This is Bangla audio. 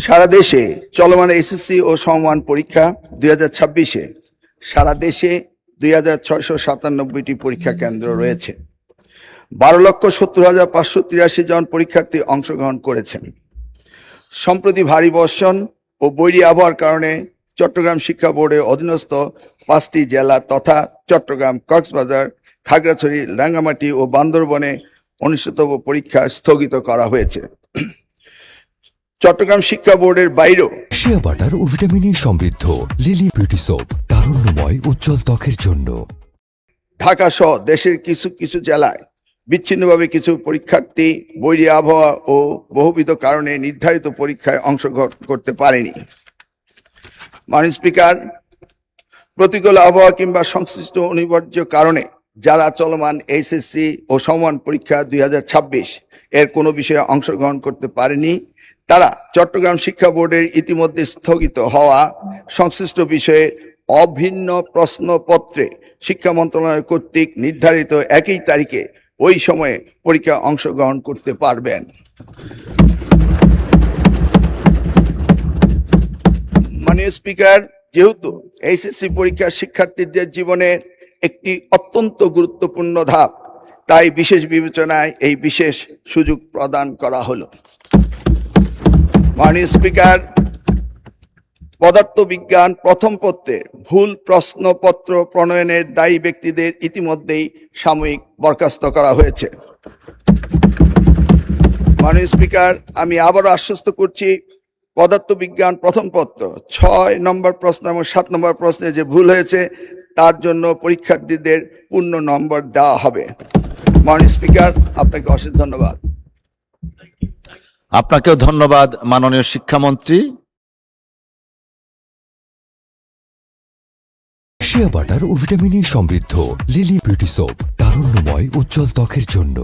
সারা দেশে চলমান এসএসসি ও সমমান পরীক্ষা 2026-এ সারা দেশে 2697টি পরীক্ষা কেন্দ্র রয়েছে। 12,70,583 জন পরীক্ষার্থী অংশগ্রহণ করেছেন। সম্প্রতি ভারী বর্ষণ ও বৈরী আবহাওয়ার কারণে চট্টগ্রাম শিক্ষা বোর্ডের অধীনস্থ 5টি জেলা তথা চট্টগ্রাম, কক্সবাজার, খাগড়াছড়ি, রাঙ্গামাটি ও বান্দরবনে অনুষ্ঠিতব্য পরীক্ষা স্থগিত করা হয়েছে। চট্টগ্রাম শিক্ষা বোর্ডের বাইরেও শিয়া বাটার ও ভিটামিন সমৃদ্ধ লিলি বিউটি সোপ তারুণ্যময় উজ্জ্বল ত্বকের জন্য। ঢাকা সহ দেশের কিছু কিছু জেলায় বিচ্ছিন্নভাবে কিছু পরীক্ষার্থী বৈরী আবহাওয়া ও বহুবিধ কারণে নির্ধারিত পরীক্ষায় অংশগ্রহণ করতে পারেনি। মাননীয় স্পিকার, প্রতিকূল আবহাওয়া কিংবা সংশ্লিষ্ট অনিবার্য কারণে যারা চলমান এসএসসি ও সমমান পরীক্ষা 2026 এর কোনো বিষয়ে অংশগ্রহণ করতে পারেনি, তারা চট্টগ্রাম শিক্ষা বোর্ডের ইতিমধ্যে স্থগিত হওয়া সংশ্লিষ্ট বিষয়ে অভিন্ন প্রশ্নপত্রে শিক্ষা মন্ত্রণালয় কর্তৃক নির্ধারিত একই তারিখে ওই সময়ে পরীক্ষা অংশগ্রহণ করতে পারবেন। মাননীয় স্পিকার, যেহেতু এইচএসসি পরীক্ষা শিক্ষার্থীদের জীবনে একটি অত্যন্ত গুরুত্বপূর্ণ ধাপ, তাই বিশেষ বিবেচনায় এই বিশেষ সুযোগ প্রদান করা হলো। মাননীয় স্পিকার, পদার্থবিজ্ঞান প্রথম পত্রে ভুল প্রশ্নপত্র প্রণয়নের দায়ী ব্যক্তিদের ইতিমধ্যেই সাময়িক বরখাস্ত করা হয়েছে। মাননীয় স্পিকার, আমি আবারও আশ্বস্ত করছি, পদার্থবিজ্ঞান প্রথম পত্র 6 নম্বর প্রশ্ন এবং 7 নম্বর প্রশ্নে যে ভুল হয়েছে তার জন্য পরীক্ষার্থীদের পূর্ণ নম্বর দেওয়া হবে। মাননীয় স্পিকার, আপনাকে অশেষ ধন্যবাদ। আপনাকেও ধন্যবাদ মাননীয় শিক্ষামন্ত্রী। শিয়া বাটার ও ভিটামিন সমৃদ্ধ লিলি বিউটি সোপ তারুণ্যময় উজ্জ্বল ত্বকের জন্য।